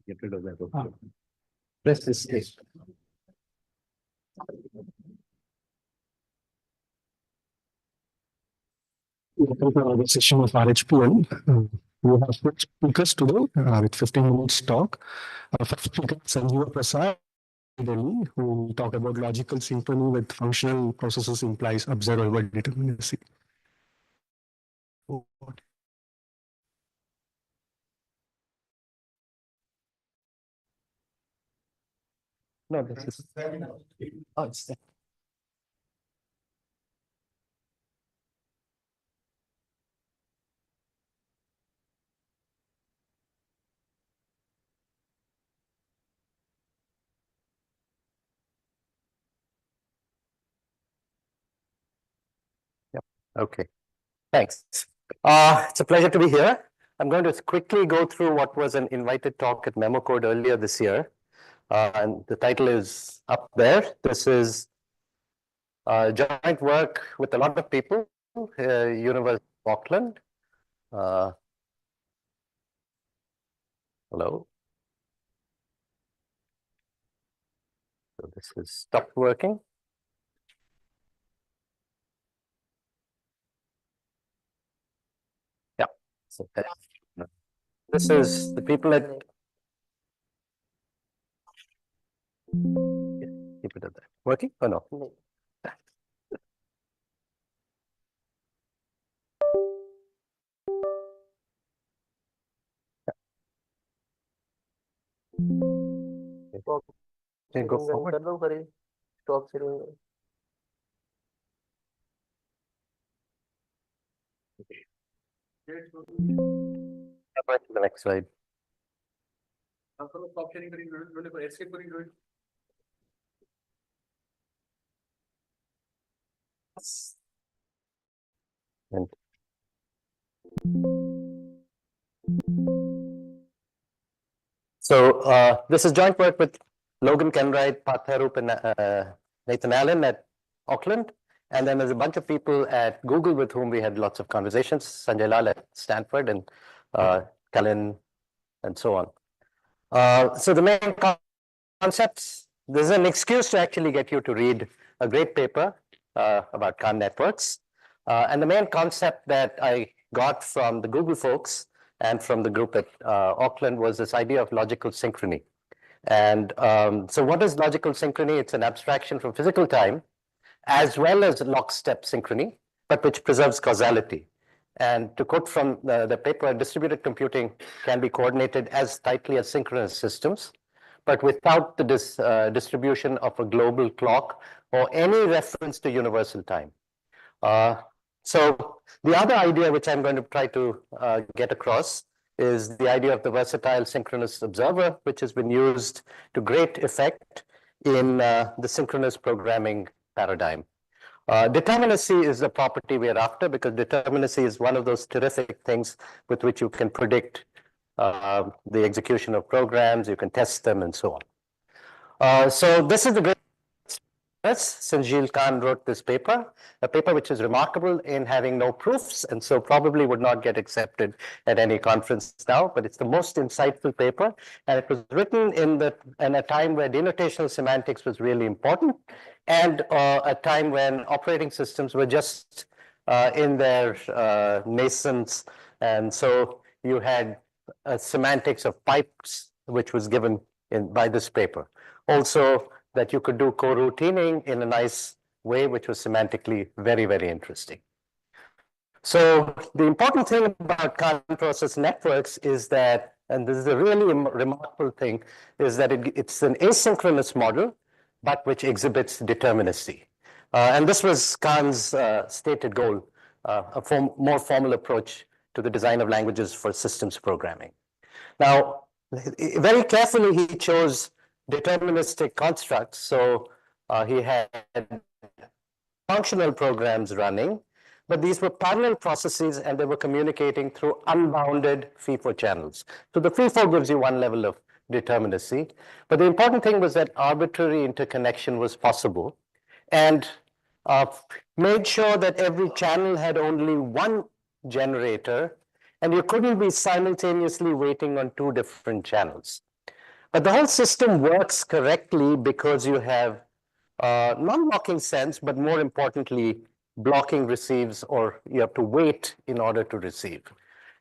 Get rid of that. Ah. Press escape. Welcome to another session of RHPL. We have 4 speakers today with 15 minutes talk. First speaker, Sanjeev Prasad, Delhi, who will talk about logical synchrony with functional processes implies observable determinacy. No, this is. Oh, it's there. Yep. Okay. Thanks. It's a pleasure to be here. I'm going to quickly go through what was an invited talk at MemoCode earlier this year. And the title is up there. This is joint work with a lot of people, University of Auckland. Hello. So this is stopped working. Yeah. So this is the people at. Keep it at that. Working or no? Okay, go forward. Stop sharing. Back to the next slide. Stop sharing. Escape. And so this is joint work with Logan Kenwright, Pat Harup, and Nathan Allen at Auckland. And then there's a bunch of people at Google with whom we had lots of conversations, Sanjay Lal at Stanford and Kalin and so on. So the main concepts, this is an excuse to actually get you to read a great paper about Khan networks. And the main concept that I got from the Google folks and from the group at Auckland was this idea of logical synchrony. And so what is logical synchrony? It's an abstraction from physical time, as well as lockstep synchrony, but which preserves causality. And to quote from the paper, distributed computing can be coordinated as tightly as synchronous systems, but without the distribution of a global clock or any reference to universal time. So the other idea which I'm going to try to get across is the idea of the versatile synchronous observer, which has been used to great effect in the synchronous programming paradigm. Determinacy is the property we are after, because determinacy is one of those terrific things with which you can predict the execution of programs, you can test them, and so on. So this is the great. Sanjeev Khan wrote this paper, a paper which is remarkable in having no proofs, and so probably would not get accepted at any conference now, but it's the most insightful paper, and it was written in a time where denotational semantics was really important, and a time when operating systems were just in their nascence, and so you had semantics of pipes, which was given by this paper. Also, that you could do coroutining in a nice way, which was semantically very, very interesting. So the important thing about Khan process networks is that, and this is a really remarkable thing, is that it's an asynchronous model, but which exhibits determinacy. And this was Khan's stated goal, a more formal approach to the design of languages for systems programming. Now, very carefully, he chose deterministic constructs. So he had functional programs running, but these were parallel processes and they were communicating through unbounded FIFO channels. So the FIFO gives you one level of determinacy, but the important thing was that arbitrary interconnection was possible, and made sure that every channel had only one generator and you couldn't be simultaneously waiting on two different channels. But the whole system works correctly because you have non-blocking sends, but more importantly, blocking receives, or you have to wait in order to receive.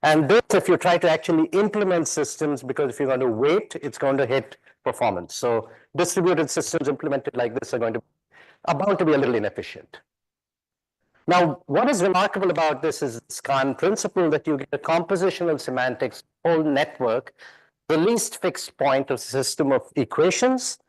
And this, if you try to actually implement systems, because if you're going to wait, it's going to hit performance. So distributed systems implemented like this are bound to be a little inefficient. Now, what is remarkable about this is this Khan principle that you get a compositional semantics whole network, the least fixed point of the system of equations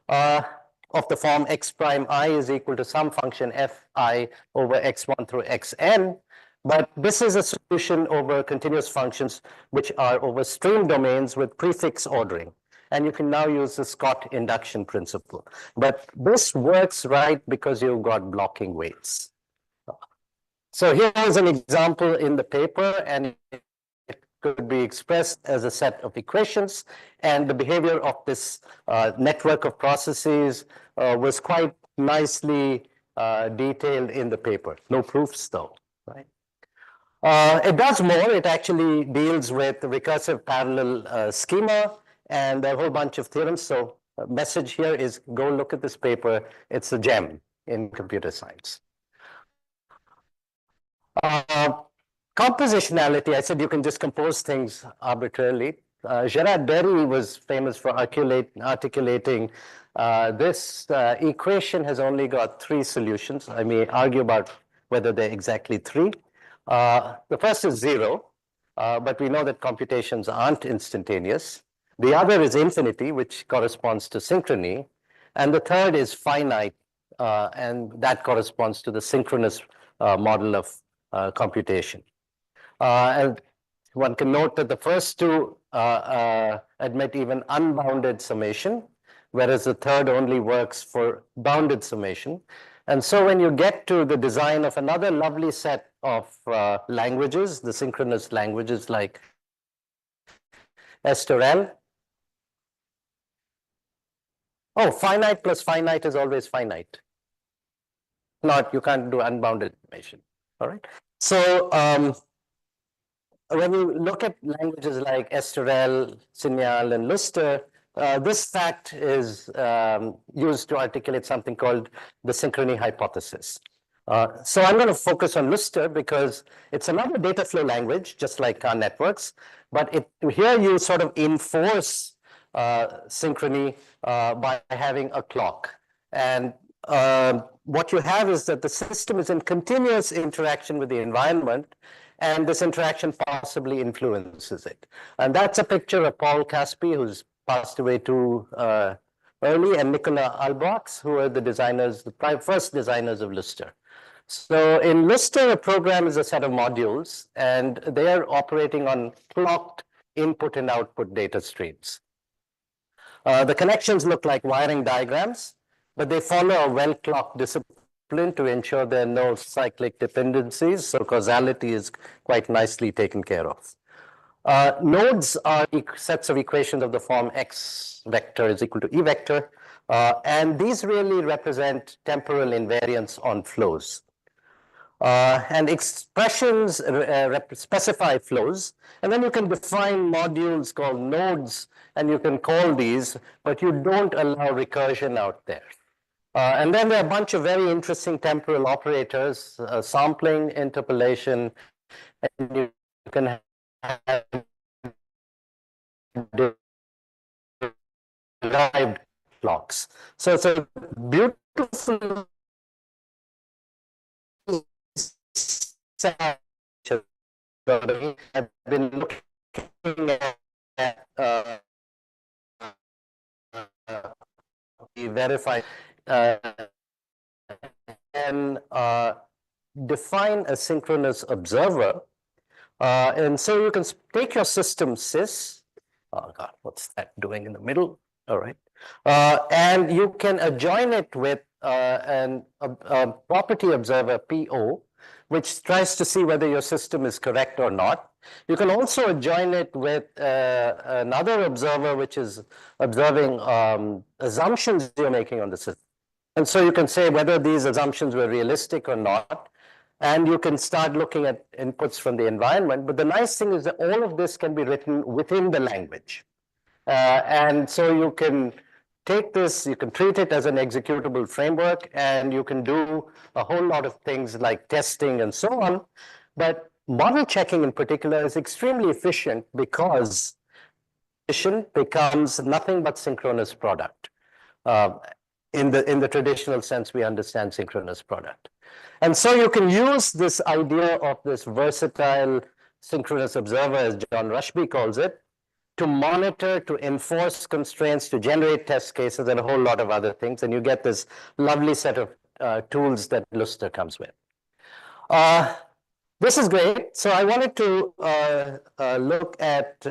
of the form x prime I is equal to some function fi over x1 through xn. But this is a solution over continuous functions which are over stream domains with prefix ordering. And you can now use the Scott induction principle. But this works right because you've got blocking weights. So here is an example in the paper, and it could be expressed as a set of equations. And the behavior of this network of processes was quite nicely detailed in the paper. No proofs though, right? It does more. It actually deals with the recursive parallel schema and a whole bunch of theorems. So the message here is go look at this paper. It's a gem in computer science. Compositionality, I said you can just compose things arbitrarily. Gerard Berry was famous for articulating this equation has only got three solutions. I may argue about whether they're exactly three. The first is zero, but we know that computations aren't instantaneous. The other is infinity, which corresponds to synchrony. And the third is finite, and that corresponds to the synchronous model of computation. And one can note that the first two admit even unbounded summation, whereas the third only works for bounded summation. And so when you get to the design of another lovely set of languages, the synchronous languages like STRL, oh, finite plus finite is always finite. Not, you can't do unbounded summation, all right? So when you look at languages like STRL, Signal, and Lustre, this fact is used to articulate something called the synchrony hypothesis. So I'm going to focus on Lustre because it's another data flow language, just like our networks. But here you sort of enforce synchrony by having a clock. And what you have is that the system is in continuous interaction with the environment, and this interaction possibly influences it. And that's a picture of Paul Caspi, who's passed away too early, and Nicola Albrox, who are the designers, the first designers of Lustre. So in Lustre, a program is a set of modules, and they are operating on clocked input and output data streams. The connections look like wiring diagrams, but they follow a well-clocked discipline to ensure there are no cyclic dependencies, so causality is quite nicely taken care of. Nodes are sets of equations of the form x vector is equal to e vector, and these really represent temporal invariance on flows. And expressions specify flows, and then you can define modules called nodes, and you can call these, but you don't allow recursion out there. And then there are a bunch of very interesting temporal operators, sampling, interpolation, and you can have derived clocks. So it's a beautiful set. I've been looking at verify and define a synchronous observer. And so you can take your system sys. Oh God, what's that doing in the middle? All right. And you can adjoin it with a property observer PO, which tries to see whether your system is correct or not. You can also adjoin it with another observer, which is observing assumptions you're making on the system. And so you can say whether these assumptions were realistic or not. And you can start looking at inputs from the environment. But the nice thing is that all of this can be written within the language. And so you can take this, you can treat it as an executable framework, and you can do a whole lot of things like testing and so on. But model checking in particular is extremely efficient because becomes nothing but synchronous product. In the traditional sense, we understand synchronous product. And so you can use this idea of this versatile synchronous observer, as John Rushby calls it, to monitor, to enforce constraints, to generate test cases, and a whole lot of other things. And you get this lovely set of tools that Lustre comes with. This is great. So I wanted to look at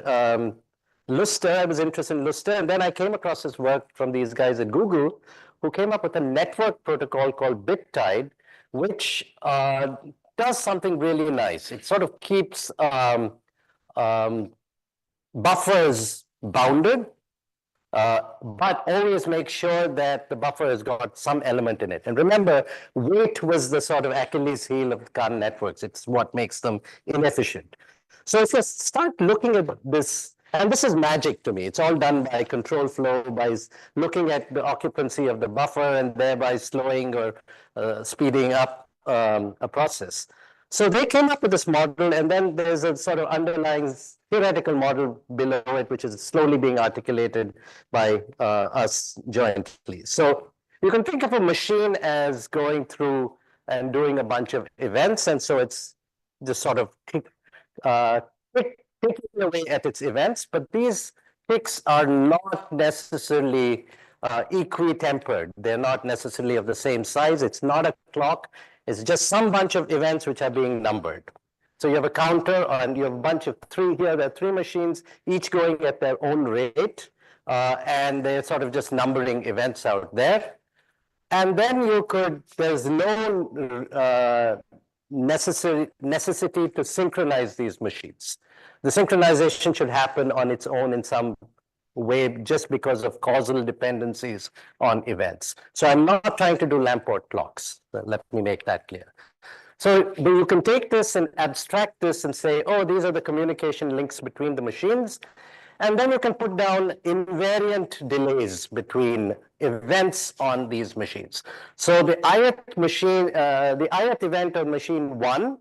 Lustre. I was interested in Lustre, and then I came across this work from these guys at Google who came up with a network protocol called BitTide, which does something really nice. It sort of keeps buffers bounded, but always make sure that the buffer has got some element in it. And remember, weight was the sort of Achilles heel of Khan networks. It's what makes them inefficient. So if you start looking at this, and this is magic to me, it's all done by control flow, by looking at the occupancy of the buffer and thereby slowing or speeding up a process. So they came up with this model, and then there's a sort of underlying theoretical model below it, which is slowly being articulated by us jointly. So you can think of a machine as going through and doing a bunch of events, and so it's just sort of picking away at its events, but these ticks are not necessarily equitempered. They're not necessarily of the same size. It's not a clock. It's just some bunch of events which are being numbered. So you have a counter, and you have a bunch of three here. There are three machines, each going at their own rate, and they're sort of just numbering events out there. And then you could, there's no necessity to synchronize these machines. The synchronization should happen on its own in some way just because of causal dependencies on events. So I'm not trying to do Lamport clocks. Let me make that clear. So you can take this and abstract this and say, oh, these are the communication links between the machines. And then you can put down invariant delays between events on these machines. So the ith machine, the ith event on machine 1,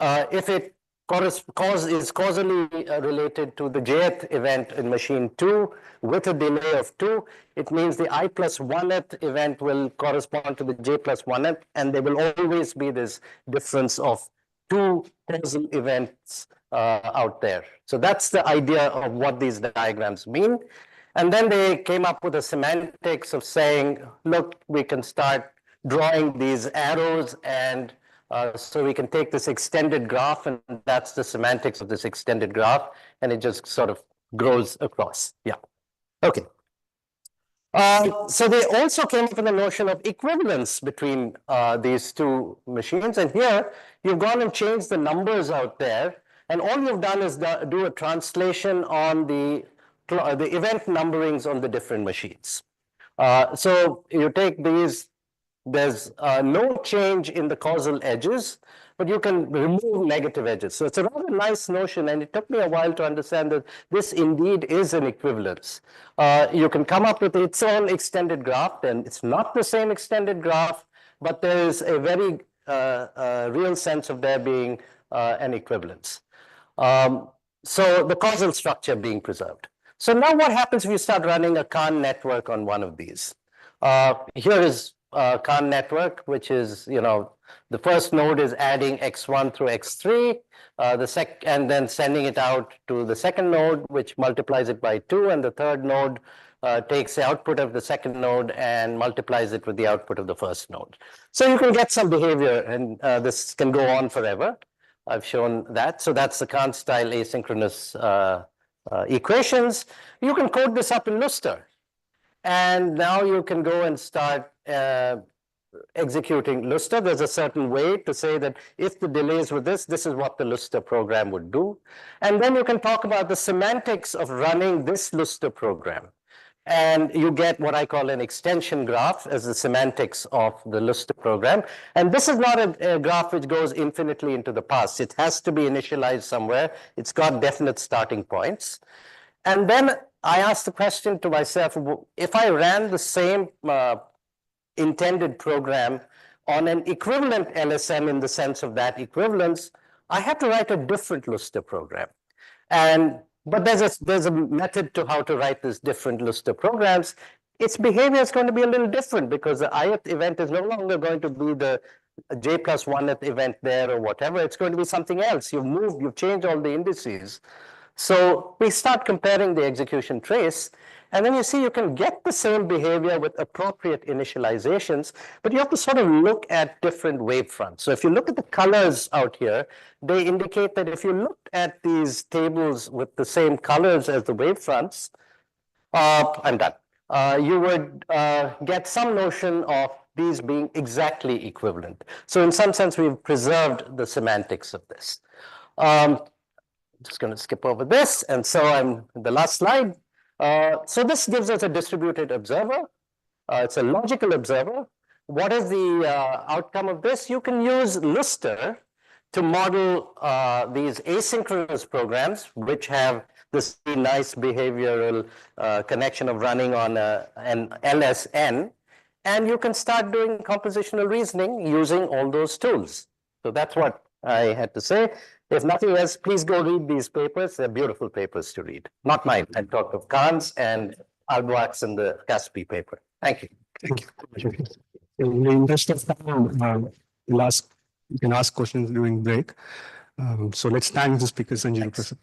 if it is causally related to the jth event in machine 2 with a delay of 2, it means the I plus 1th event will correspond to the j plus 1th, and there will always be this difference of 2 causal events out there. So that's the idea of what these diagrams mean. And then they came up with the semantics of saying, look, we can start drawing these arrows, and so we can take this extended graph, and that's the semantics of this extended graph, and it just sort of grows across. Yeah. Okay. So they also came up with the notion of equivalence between these two machines. And here you've gone and changed the numbers out there, and all you've done is do a translation on the event numberings on the different machines. So you take these, there's no change in the causal edges, but you can remove negative edges. So it's a rather nice notion, and it took me a while to understand that this indeed is an equivalence. You can come up with its own extended graph, and it's not the same extended graph, but there is a very real sense of there being an equivalence. So the causal structure being preserved. So now what happens if you start running a Khan network on one of these? Here is Khan network, which is, the first node is adding x1 through x3, and then sending it out to the second node, which multiplies it by 2, and the third node takes the output of the second node and multiplies it with the output of the first node. So you can get some behavior, and this can go on forever. I've shown that. So that's the Khan style asynchronous equations. You can code this up in Lustre. And now you can go and start executing Lustre. There's a certain way to say that if the delays were this is what the Lustre program would do. And then you can talk about the semantics of running this Lustre program and you get what I call an extension graph as the semantics of the Lustre program. And this is not a graph which goes infinitely into the past. It has to be initialized somewhere. It's got definite starting points. And then I asked the question to myself, if I ran the same intended program on an equivalent LSM in the sense of that equivalence, I have to write a different Lustre program. But there's a method to how to write these different Lustre programs. Its behavior is going to be a little different because the ith event is no longer going to be the j plus 1th event there or whatever. It's going to be something else. You've changed all the indices. So we start comparing the execution trace, and then you see you can get the same behavior with appropriate initializations, but you have to sort of look at different wavefronts. So if you look at the colors out here, they indicate that if you looked at these tables with the same colors as the wavefronts, I'm done. You would get some notion of these being exactly equivalent. So in some sense, we've preserved the semantics of this. Just going to skip over this. And so I'm the last slide. So this gives us a distributed observer. It's a logical observer. What is the outcome of this? You can use Lustre to model these asynchronous programs, which have this nice behavioral connection of running on an LSN. And you can start doing compositional reasoning using all those tools. So that's what I had to say. If nothing else, please go read these papers. They're beautiful papers to read. Not mine. I talked of Khan's and Albuax in the Caspi paper. Thank you. Thank you. In the interest of time, you can ask questions during break. So let's thank the speaker, Sanjeev Prasad.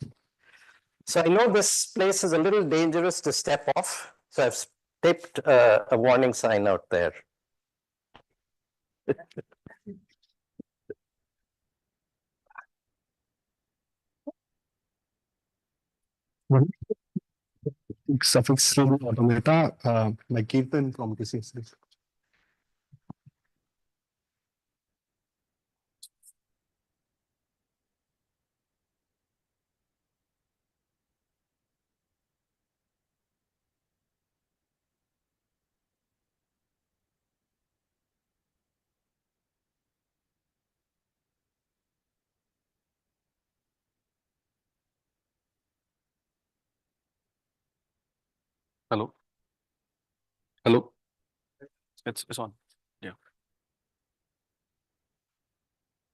So I know this place is a little dangerous to step off. So I've taped a warning sign out there. Suffix reading automata by Kirtan from KCS. Hello. Hello. It's on. Yeah.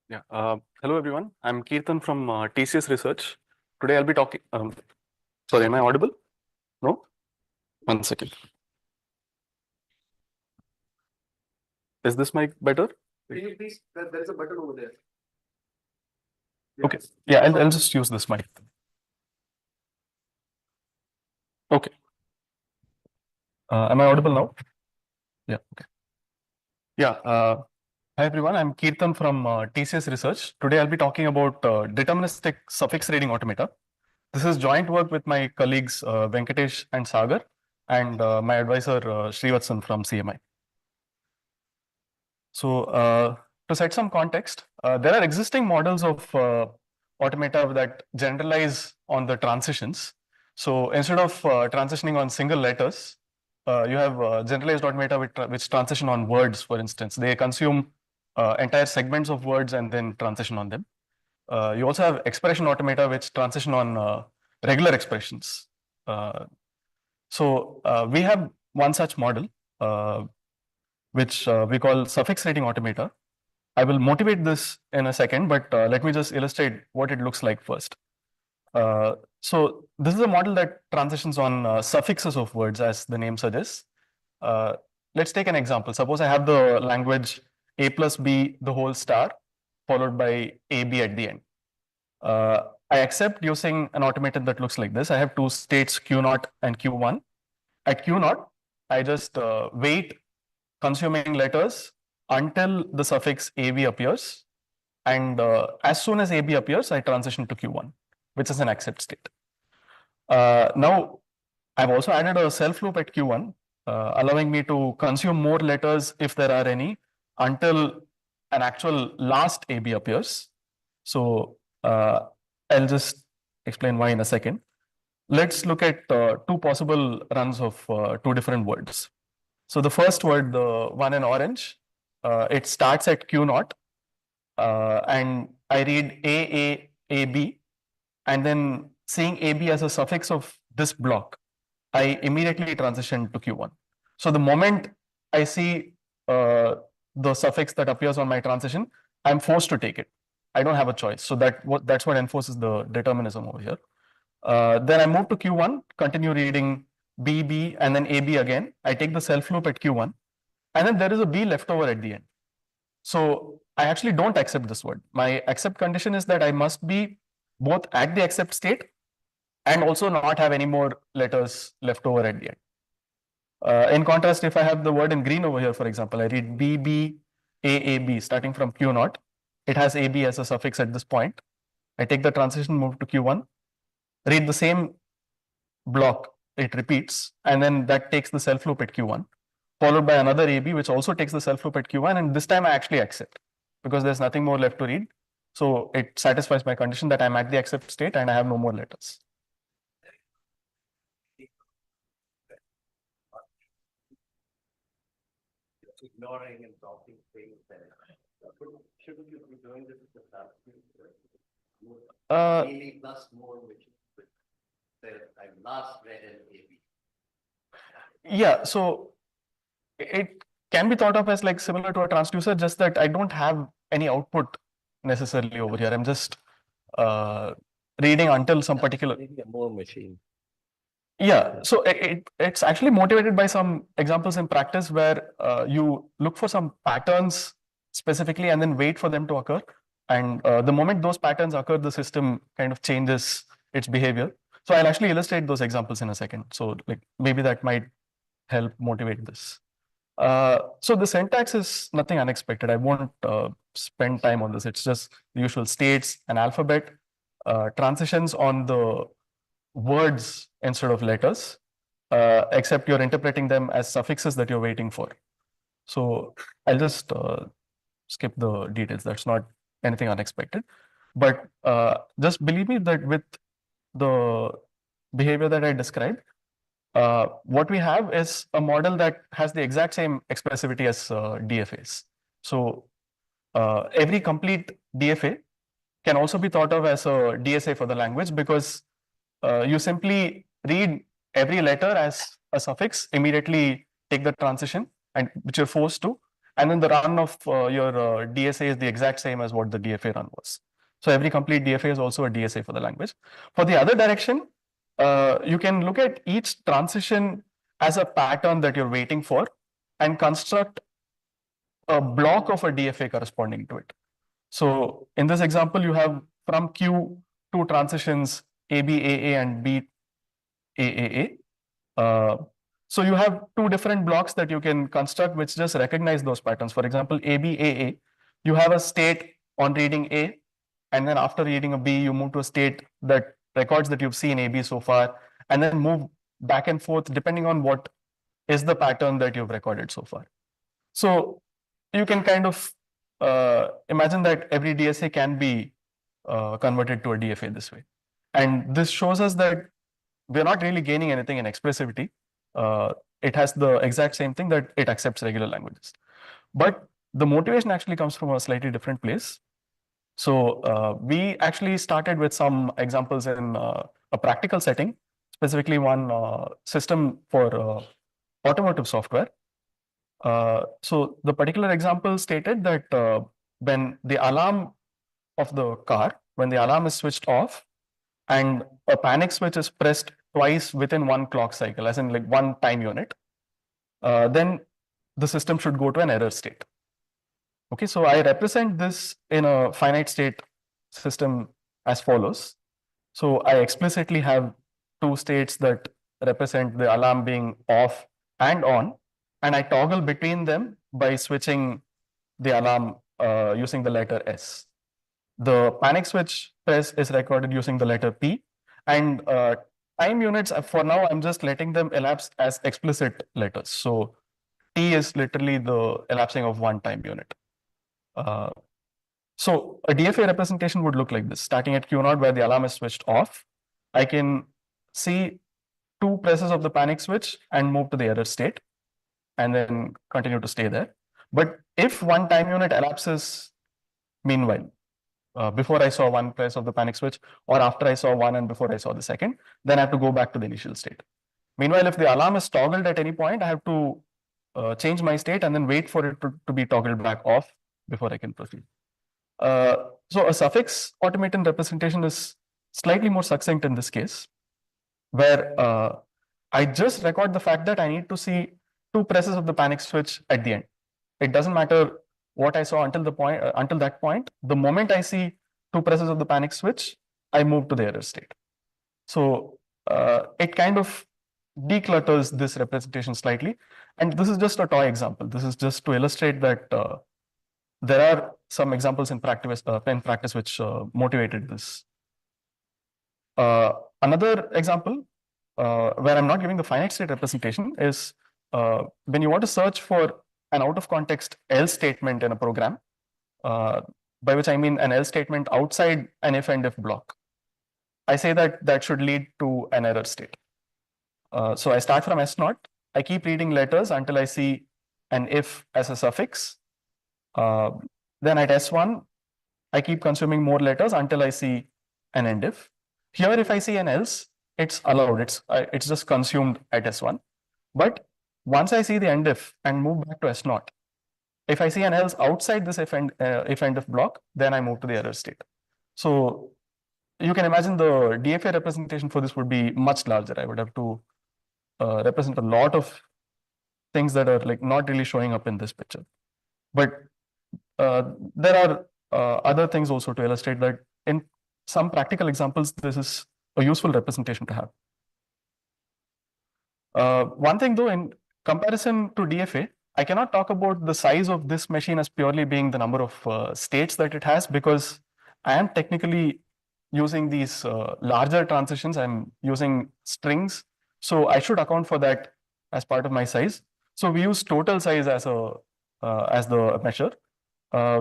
Yeah. Hello, everyone. I'm Kirtan from TCS Research. Today I'll be talking. Sorry, am I audible? No? 1 second. Is this mic better? Can you please, there is a button over there. Okay. Yeah, I'll just use this mic. Okay. Am I audible now? Yeah. Okay. Yeah. Hi, everyone. I'm Kirtan from TCS Research. Today I'll be talking about deterministic suffix reading automata. This is joint work with my colleagues Venkatesh and Sagar and my advisor Srivatsan from CMI. So to set some context, there are existing models of automata that generalize on the transitions. So instead of transitioning on single letters, you have generalized automata which transition on words, for instance. They consume entire segments of words and then transition on them. You also have expression automata which transition on regular expressions. So we have one such model which we call suffix reading automata. I will motivate this in a second, but let me just illustrate what it looks like first. So this is a model that transitions on suffixes of words, as the name suggests. Let's take an example. Suppose I have the language a plus b the whole star followed by ab at the end. I accept using an automaton that looks like this. I have two states q0 and q1. At q0, I just wait consuming letters until the suffix av appears. And as soon as ab appears, I transition to q1, which is an accept state. Now, I've also added a self loop at q1, allowing me to consume more letters if there are any until an actual last ab appears. So I'll just explain why in a second. let's look at two possible runs of two different words. So the first word, the one in orange, it starts at Q naught, and I read A, B, and then seeing AB as a suffix of this block, I immediately transition to Q1. So the moment I see the suffix that appears on my transition, I'm forced to take it. I don't have a choice. So that's what enforces the determinism over here. Then I move to Q1, continue reading B, and then AB again. I take the self loop at Q1, and then there is a B left over at the end. So I actually don't accept this word. My accept condition is that I must be both at the accept state and also not have any more letters left over at the end. In contrast, if I have the word in green over here, for example, I read B, A, starting from Q naught. It has AB as a suffix at this point. I take the transition, move to Q1, read the same block, it repeats, and then that takes the self loop at Q1, followed by another AB, which also takes the self loop at Q1, and this time I actually accept because there's nothing more left to read. So it satisfies my condition that I'm at the accept state and I have no more letters. Ignoring and talking things, and shouldn't you be doing this with the daily plus more, which says I've last read an AB. Yeah, so it can be thought of as like similar to a transducer, just that I don't have any output necessarily over here. I'm just reading until some particular. Maybe a more machine. Yeah, so it's actually motivated by some examples in practice where you look for some patterns specifically and then wait for them to occur. And the moment those patterns occur, the system kind of changes its behavior. So I'll actually illustrate those examples in a second. So like maybe that might help motivate this. So the syntax is nothing unexpected. I won't spend time on this. It's just the usual states, an alphabet, transitions on the words instead of letters, except you're interpreting them as suffixes that you're waiting for. So I'll just skip the details. That's not anything unexpected. But just believe me that with the behavior that I described, what we have is a model that has the exact same expressivity as DFAs. So every complete DFA can also be thought of as a DSA for the language because you simply read every letter as a suffix, immediately take the transition, and which you're forced to, and then the run of your DSA is the exact same as what the DFA run was. So every complete DFA is also a DSA for the language. For the other direction, you can look at each transition as a pattern that you're waiting for and construct a block of a DFA corresponding to it. So in this example, you have from Q two transitions ABAA and BAAA. So you have two different blocks that you can construct which just recognize those patterns. For example, ABAA, you have a state on reading A, and then after reading a B, you move to a state that records that you've seen AB so far, and then move back and forth depending on what is the pattern that you've recorded so far. So you can kind of imagine that every DSA can be converted to a DFA this way. And this shows us that we're not really gaining anything in expressivity. It has the exact same thing that it accepts regular languages. But the motivation actually comes from a slightly different place. So we actually started with some examples in a practical setting, specifically one system for automotive software. So the particular example stated that when the alarm of the car, when the alarm is switched off and a panic switch is pressed twice within one clock cycle, as in like one time unit, then the system should go to an error state. Okay, so I represent this in a finite state system as follows. So I explicitly have two states that represent the alarm being off and on, and I toggle between them by switching the alarm using the letter S. The panic switch press is recorded using the letter P, and time units, for now, I'm just letting them elapse as explicit letters. So T is literally the elapsing of one time unit. So a DFA representation would look like this, starting at Q0 where the alarm is switched off. I can see two presses of the panic switch and move to the error state and then continue to stay there. But if one time unit elapses meanwhile, before I saw one press of the panic switch or after I saw one and before I saw the second, then I have to go back to the initial state. Meanwhile, if the alarm is toggled at any point, I have to change my state and then wait for it to be toggled back off before I can proceed. So a suffix automaton representation is slightly more succinct in this case, where I just record the fact that I need to see two presses of the panic switch at the end. It doesn't matter what I saw until that point. The moment I see two presses of the panic switch, I move to the error state. So it kind of declutters this representation slightly. And this is just a toy example. This is just to illustrate that there are some examples in practice which motivated this. Another example where I'm not giving the finite state representation is when you want to search for an out of context else statement in a program, by which I mean an else statement outside an if and if block. I say that that should lead to an error state. So I start from S0, I keep reading letters until I see an if as a suffix. Then at S1, I keep consuming more letters until I see an end if. Here, if I see an else, it's allowed, it's just consumed at S1. But once I see the end if and move back to S0, if I see an else outside this if and if block, then I move to the error state. So you can imagine the DFA representation for this would be much larger. I would have to represent a lot of things that are like not really showing up in this picture. But there are other things also to illustrate that in some practical examples, this is a useful representation to have. One thing though, in comparison to DFA, I cannot talk about the size of this machine as purely being the number of states that it has, because I am technically using these larger transitions. I'm using strings. So I should account for that as part of my size. So we use total size as the measure.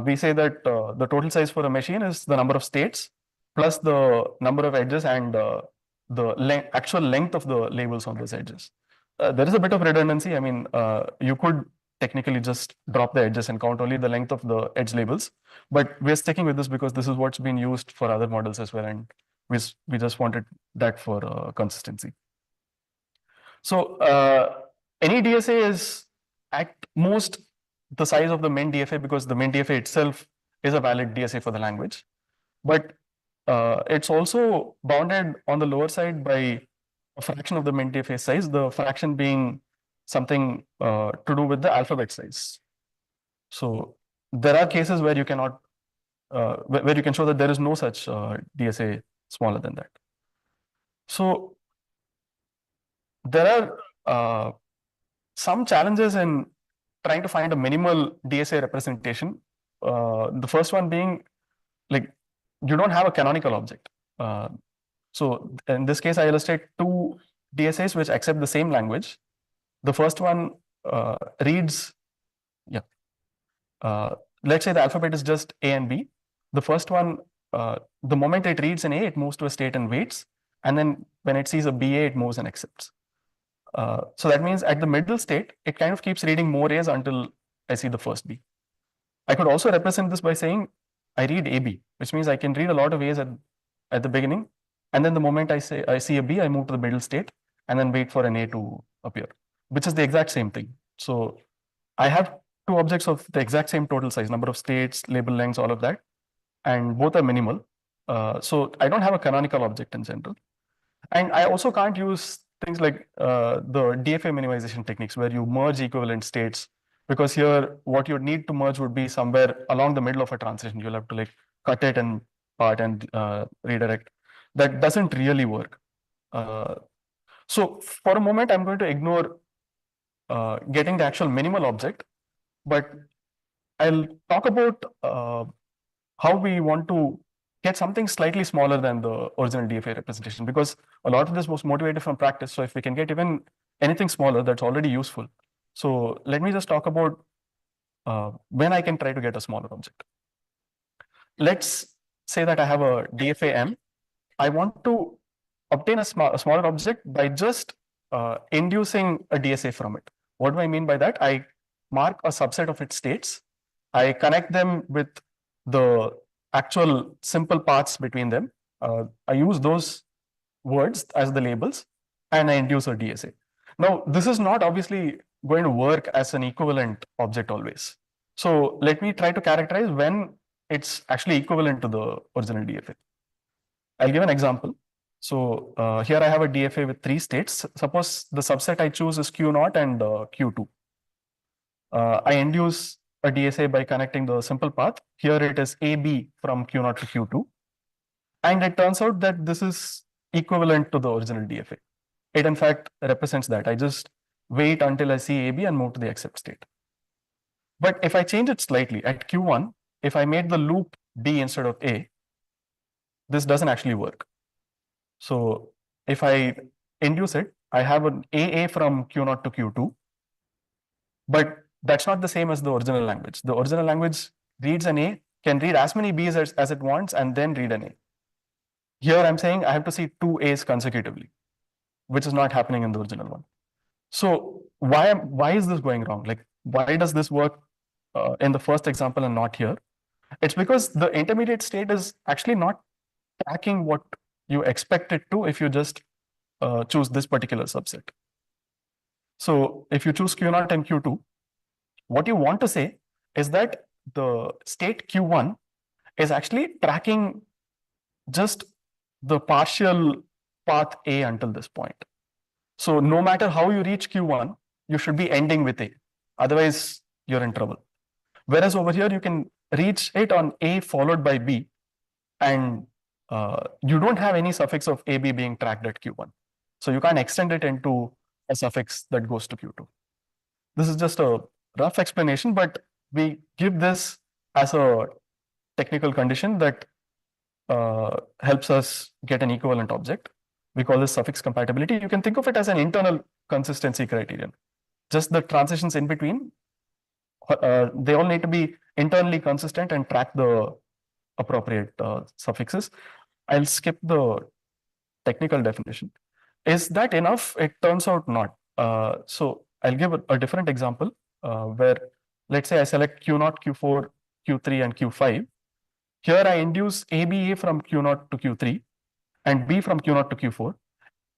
We say that the total size for a machine is the number of states plus the number of edges and the actual length of the labels on those edges. There is a bit of redundancy. I mean, you could technically just drop the edges and count only the length of the edge labels, but we're sticking with this because this is what's been used for other models as well, and we just wanted that for consistency. So any DSA is at most the size of the main DFA, because the main DFA itself is a valid DSA for the language, but it's also bounded on the lower side by a fraction of the main DFA size, the fraction being something to do with the alphabet size. So there are cases where you cannot, where you can show that there is no such DSA smaller than that. So there are some challenges in trying to find a minimal DSA representation. The first one being, like, you don't have a canonical object. So in this case, I illustrate two DSAs which accept the same language. The first one reads, let's say the alphabet is just A and B. The first one, the moment it reads an A, it moves to a state and waits. And then when it sees a BA, it moves and accepts. So that means at the middle state, it kind of keeps reading more A's until I see the first B. I could also represent this by saying I read AB, which means I can read a lot of A's at the beginning. And then the moment I see a B, I move to the middle state and then wait for an A to appear, which is the exact same thing. So I have two objects of the exact same total size, number of states, label lengths, all of that, and both are minimal. So I don't have a canonical object in general. And I also can't use things like the DFA minimization techniques where you merge equivalent states, because here what you need to merge would be somewhere along the middle of a transition. You'll have to like cut it and part and redirect. That doesn't really work. So for a moment, I'm going to ignore getting the actual minimal object, but I'll talk about how we want to get something slightly smaller than the original DFA representation, because a lot of this was motivated from practice. So if we can get even anything smaller, that's already useful. So let me just talk about when I can try to get a smaller object. Let's say that I have a DFA M. I want to obtain a smaller object by just inducing a DSA from it. What do I mean by that? I mark a subset of its states. I connect them with the actual simple paths between them. I use those words as the labels, and I induce a DSA. Now, this is not obviously going to work as an equivalent object always. So let me try to characterize when it's actually equivalent to the original DFA. I'll give an example. So here I have a DFA with 3 states. Suppose the subset I choose is Q0 and Q2. I induce a DSA by connecting the simple path. Here it is AB from Q0 to Q2. And it turns out that this is equivalent to the original DFA. It in fact represents that. I just wait until I see AB and move to the accept state. But if I change it slightly at Q1, if I made the loop B instead of A, this doesn't actually work. So if I induce it, I have an AA from Q0 to Q2, but that's not the same as the original language. The original language reads an A, can read as many Bs as it wants, and then read an A. Here I'm saying I have to see 2 A's consecutively, which is not happening in the original one. So why is this going wrong? Like, why does this work in the first example and not here? It's because the intermediate state is actually not tracking what you expect it to if you just choose this particular subset. So if you choose Q0 and Q2, what you want to say is that the state Q1 is actually tracking just the partial path A until this point. So no matter how you reach Q1, you should be ending with A. Otherwise, you're in trouble. Whereas over here, you can reach it on A followed by B, and you don't have any suffix of AB being tracked at Q1. So you can't extend it into a suffix that goes to Q2. This is just a rough explanation, but we give this as a technical condition that helps us get an equivalent object. We call this suffix compatibility. You can think of it as an internal consistency criterion. Just the transitions in between, they all need to be internally consistent and track the appropriate suffixes. I'll skip the technical definition. Is that enough? It turns out not. So I'll give a different example where, let's say I select Q0, Q4, Q3, and Q5. Here I induce ABA from Q0 to Q3 and B from Q0 to Q4.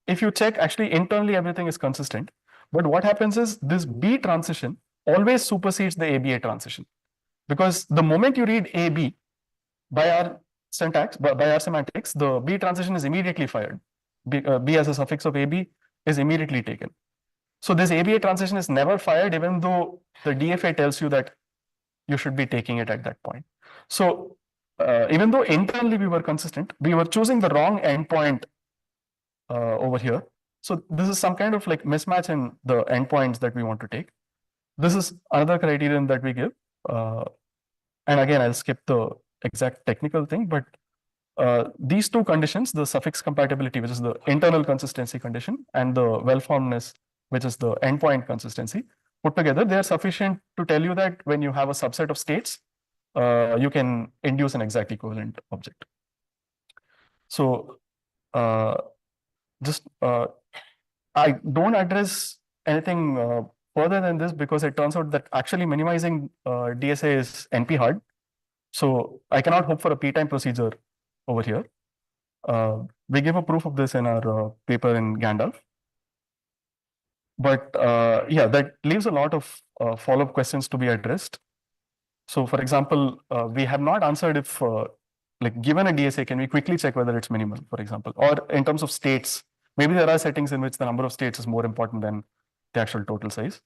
If you check, actually internally everything is consistent. But what happens is this B transition always supersedes the ABA transition. Because the moment you read AB, by our syntax, by our semantics, the B transition is immediately fired. B as a suffix of AB is immediately taken. So this ABA transition is never fired, even though the DFA tells you that you should be taking it at that point. So even though internally we were consistent, we were choosing the wrong endpoint over here. So this is some kind of like mismatch in the endpoints that we want to take. This is another criterion that we give. And again, I'll skip the exact technical thing, but these two conditions, the suffix compatibility, which is the internal consistency condition, and the well-formedness, which is the endpoint consistency, put together, they are sufficient to tell you that when you have a subset of states, you can induce an exact equivalent object. So I don't address anything further than this because it turns out that actually minimizing DSA is NP hard. So I cannot hope for a p-time procedure over here. We give a proof of this in our paper in Gandalf. But yeah, that leaves a lot of follow-up questions to be addressed. So for example, we have not answered if, like given a DSA, can we quickly check whether it's minimal, for example, or in terms of states, maybe there are settings in which the number of states is more important than the actual total size.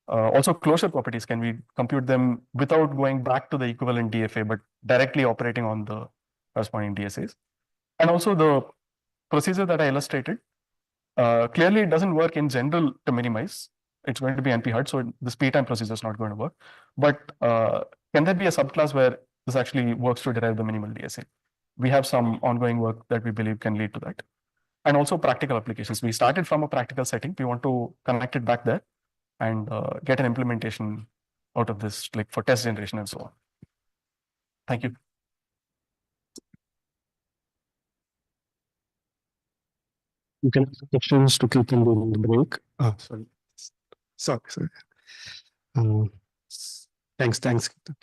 Also closure properties, can we compute them without going back to the equivalent DFA, but directly operating on the corresponding DSAs? And also the procedure that I illustrated, clearly it doesn't work in general to minimize. It's going to be NP hard, so the speed time procedure is not going to work. But can there be a subclass where this actually works to derive the minimal DSA? We have some ongoing work that we believe can lead to that. And also practical applications. We started from a practical setting. We want to connect it back there and get an implementation out of this, like for test generation and so on. Thank you. You can ask questions to keep them during the break. Sorry. Uh, thanks.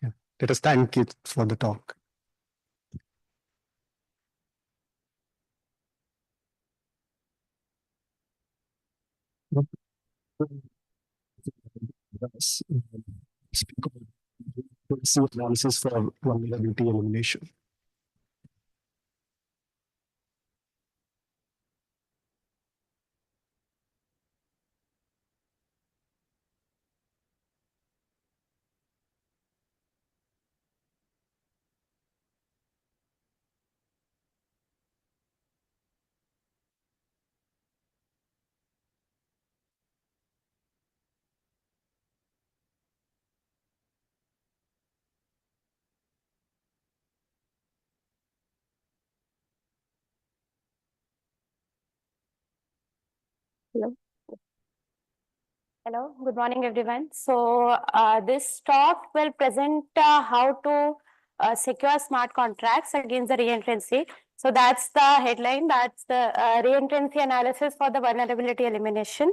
Yeah. Let us thank you for the talk. Speak about analysis for vulnerability elimination. Hello. Hello, good morning, everyone. So this talk will present how to secure smart contracts against the reentrancy. So that's the headline. That's the reentrancy analysis for the vulnerability elimination.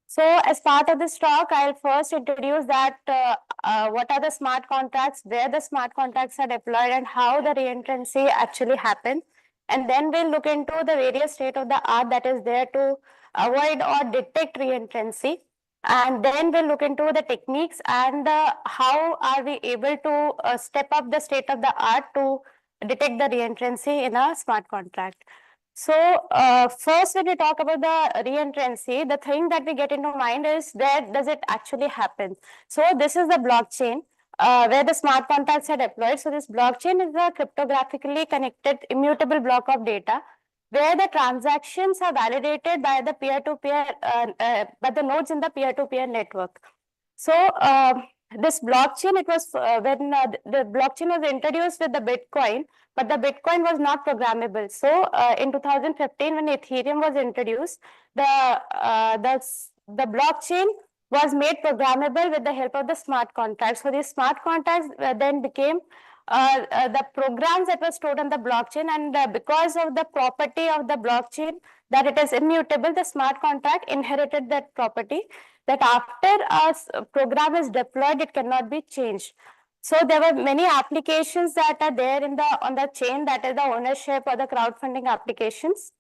So as part of this talk, I'll first introduce that what are the smart contracts, where the smart contracts are deployed, and how the reentrancy actually happens. And then we'll look into the various state of the art that is there to avoid or detect reentrancy. And then we'll look into the techniques and how are we able to step up the state of the art to detect the reentrancy in a smart contract. So first, when we talk about the reentrancy, the thing that we get into mind is where does it actually happen? So this is the blockchain where the smart contracts are deployed. So this blockchain is a cryptographically connected immutable block of data where the transactions are validated by the peer-to-peer, by the nodes in the peer-to-peer network. So this blockchain, it was when the blockchain was introduced with the Bitcoin, but the Bitcoin was not programmable. So in 2015, when Ethereum was introduced, the blockchain was made programmable with the help of the smart contracts. So these smart contracts then became the programs that were stored on the blockchain, and because of the property of the blockchain that it is immutable, the smart contract inherited that property that after a program is deployed, it cannot be changed. So there were many applications that are there in the on the chain, that is the ownership or the crowdfunding applications.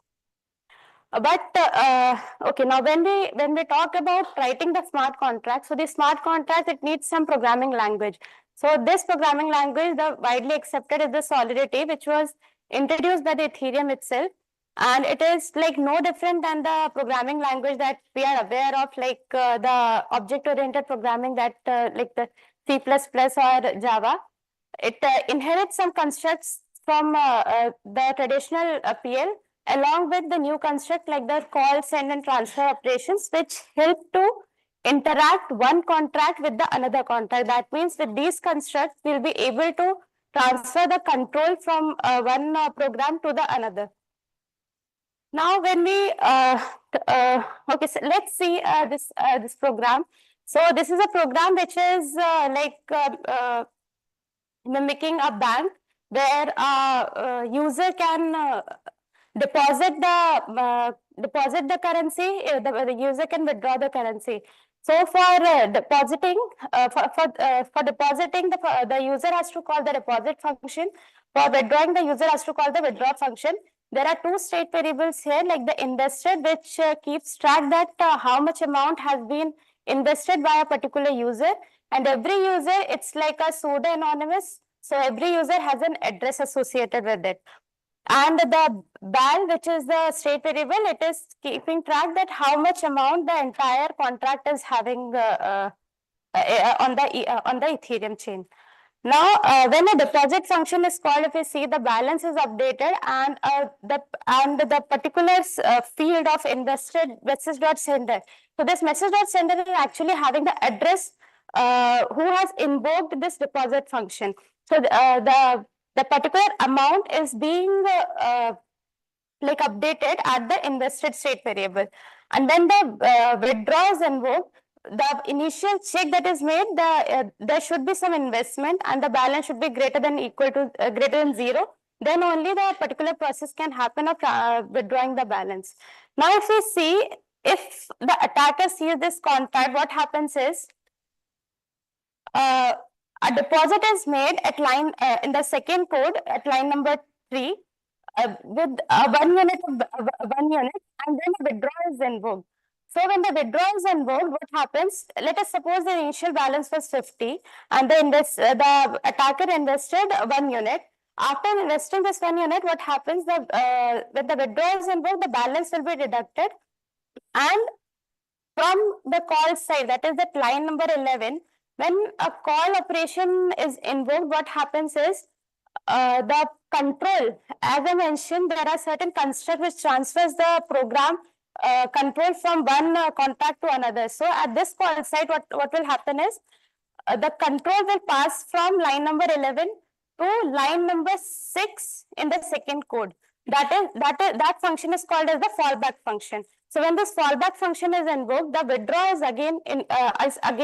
Okay, now when we talk about writing the smart contract, so the smart contract, it needs some programming language. So this programming language, the widely accepted is the Solidity, which was introduced by the Ethereum itself. And it is like no different than the programming language that we are aware of, like the object-oriented programming that like the C++ or Java. It inherits some constructs from the traditional PL, along with the new construct like the call, send, and transfer operations, which help to interact one contract with the another contract. That means with these constructs, we'll be able to transfer the control from one program to the another. Now, when we okay, so let's see this program. So this is a program which is mimicking a bank where a user can deposit the currency. The user can withdraw the currency. So for depositing, for depositing, the user has to call the deposit function. For withdrawing, the user has to call the withdraw function. There are two state variables here, like the invested, which keeps track that how much amount has been invested by a particular user, and every user, it's like a pseudo-anonymous. So every user has an address associated with it. And the BAL, which is the state variable, it is keeping track that how much amount the entire contract is having on the Ethereum chain. Now, when a deposit function is called, if you see, the balance is updated, and the particular field of invested message.sender. So this message.sender is actually having the address who has invoked this deposit function. So the particular amount is being like updated at the invested state variable, and then the withdraw is invoked. The initial check that is made, there should be some investment, and the balance should be greater than equal to greater than 0. then only the particular process can happen of withdrawing the balance. Now, if we see, if the attacker sees this contract, what happens is a deposit is made at line in the second code at line number 3 with 1 unit of 1 unit, and then a withdrawal is invoked. So when the withdrawal is invoked, what happens? Let us suppose the initial balance was 50 and the attacker invested 1 unit. After investing this 1 unit, what happens? When the withdrawal is invoked, the balance will be deducted, and from the call side, that is at line number 11, when a call operation is invoked, what happens is the control, as I mentioned, there are certain constructs which transfers the program control from one contract to another. So at this call site, what will happen is the control will pass from line number 11 to line number 6 in the second code. That function is called as the fallback function. So when this fallback function is invoked, the withdraw is again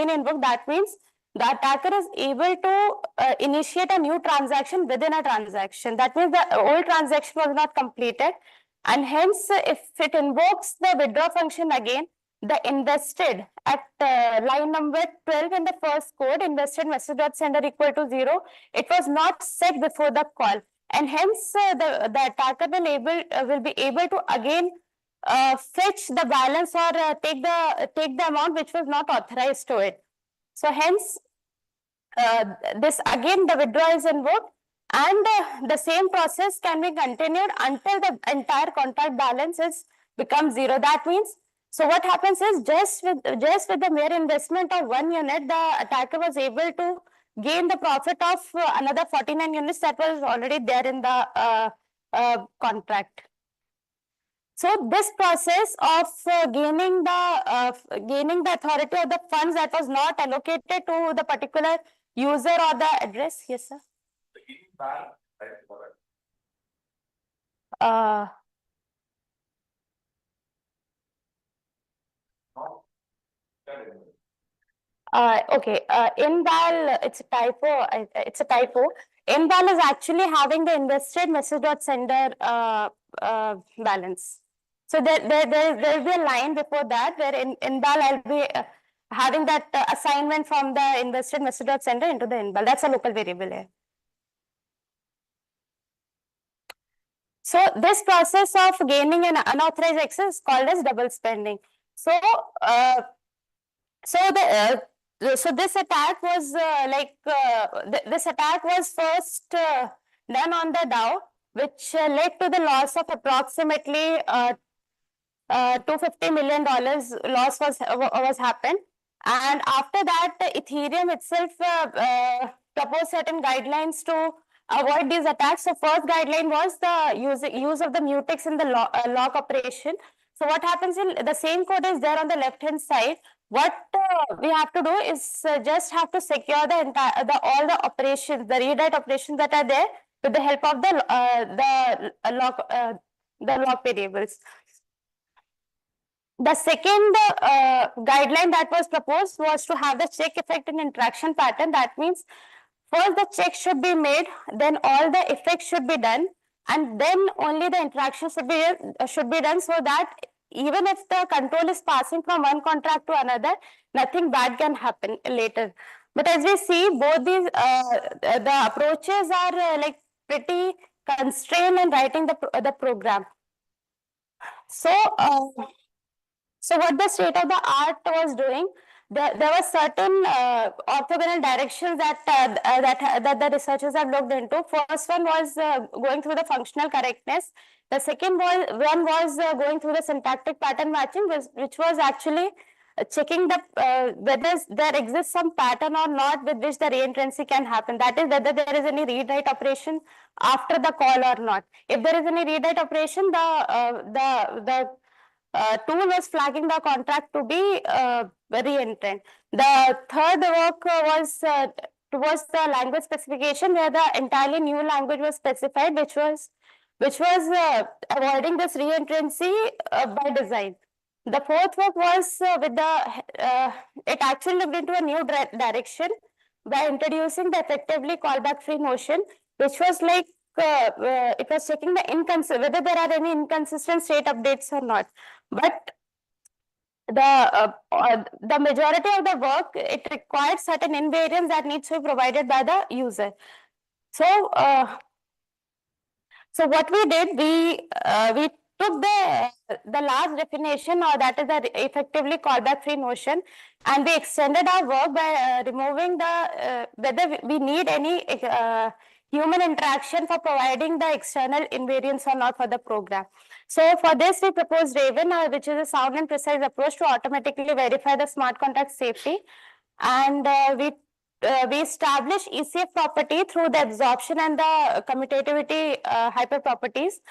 invoked. That means the attacker is able to initiate a new transaction within a transaction. That means the old transaction was not completed, and hence if it invokes the withdraw function again, the invested at line number 12 in the first code, invested message.sender equal to 0, it was not set before the call, and hence the attacker will be able to again fetch the balance or take the amount which was not authorized to it. So hence this again the withdrawal is invoked, and the same process can be continued until the entire contract balance is becomes 0. That means, so what happens is just with the mere investment of 1 unit, the attacker was able to gain the profit of another 49 units that was already there in the contract. So this process of gaining the authority of the funds that was not allocated to the particular user or the address. Yes, sir. Okay. Inval, it's a typo. It's a typo. Inval is actually having the invested message.sender balance. So there will be a line before that where inval I'll be having that assignment from the invested message.sender into the inval. That's a local variable here. So this process of gaining an unauthorized access is called as double spending. So this attack was this attack was first done on the DAO, which led to the loss of approximately $250 million loss was happened. And after that, Ethereum itself proposed certain guidelines to avoid these attacks. So first guideline was the use of the mutex in the lock operation. So what happens in the same code is there on the left hand side. What we have to do is just have to secure all the operations, the read-write operations that are there with the help of the lock variables. The second guideline that was proposed was to have the check effect and interaction pattern. That means first the check should be made, then all the effects should be done, and then only the interaction should be done, so that even if the control is passing from one contract to another, nothing bad can happen later. But as we see, both these the approaches are like pretty constrained in writing the program. So so what the state of the art was doing, there were certain orthogonal directions that the researchers have looked into. First one was going through the functional correctness. The second one was going through the syntactic pattern matching, which was actually checking whether there exists some pattern or not with which the reentrancy can happen. That is, whether there is any read-write operation after the call or not. If there is any read-write operation, the tool was flagging the contract to be reentrant. The third work was towards the language specification, where the entirely new language was specified, which was avoiding this reentrancy by design. The fourth work was with it actually looked into a new direction by introducing the effectively callback free notion, which was like whether there are any inconsistent state updates or not. But the majority of the work, it requires certain invariants that needs to be provided by the user. So, so what we did, we took the last definition, or that is the effectively callback free notion, and we extended our work by removing the whether we need any human interaction for providing the external invariants or not for the program. So for this, we proposed Raven, which is a sound and precise approach to automatically verify the smart contract safety, and we establish ECF property through the absorption and the commutativity hyper properties.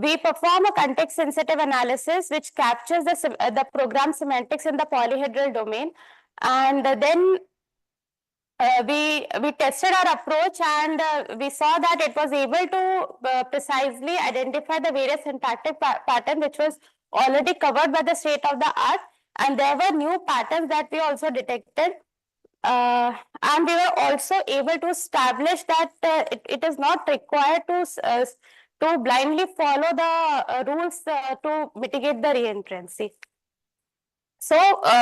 We perform a context sensitive analysis which captures the program semantics in the polyhedral domain, and then we tested our approach, and we saw that it was able to precisely identify the various syntactic pattern which was already covered by the state of the art, and there were new patterns that we also detected. And we were also able to establish that it is not required to blindly follow the rules to mitigate the reentrancy. So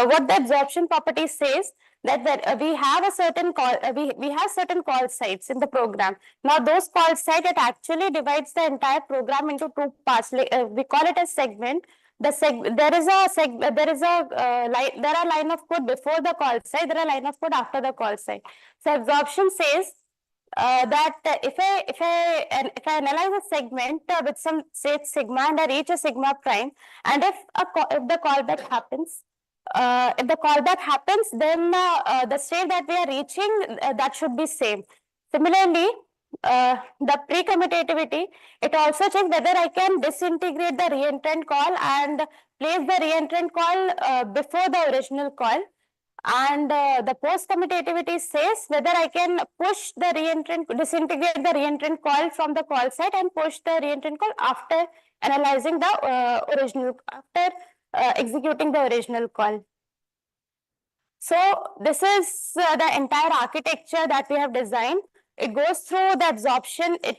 what the absorption property says, that we have a certain call, we have certain call sites in the program. Now those call site, it actually divides the entire program into two parts. We call it a segment. There are line of code before the call site, there are line of code after the call site. So absorption says that if I analyze a segment with some say sigma, and I reach a sigma prime, and if the callback happens, then the state that we are reaching, that should be same. Similarly, the pre-commutativity, it also checks whether I can disintegrate the reentrant call and place the reentrant call before the original call. And the post-commutativity says whether I can push the reentrant, disintegrate the reentrant call from the call site and push the reentrant call after analyzing the after executing the original call. So this is the entire architecture that we have designed. It goes through the absorption. It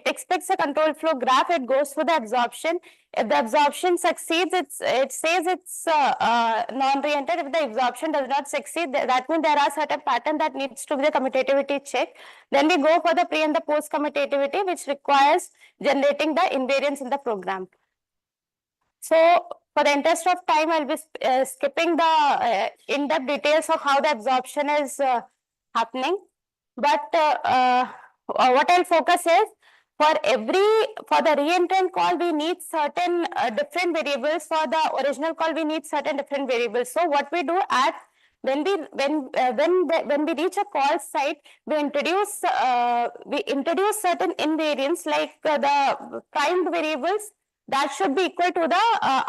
expects a control flow graph. It goes through the absorption. If the absorption succeeds, it says it's non-reentrant. If the absorption does not succeed, that means there are certain pattern that needs to be the commutativity check. Then we go for the pre and the post commutativity, which requires generating the invariance in the program. So for the interest of time, I'll be skipping the in-depth details of how the absorption is happening. But what I'll focus is, for the reentrant call, we need certain different variables. For the original call, we need certain different variables. So what we do when we reach a call site, we introduce certain invariants, like the primed variables that should be equal to the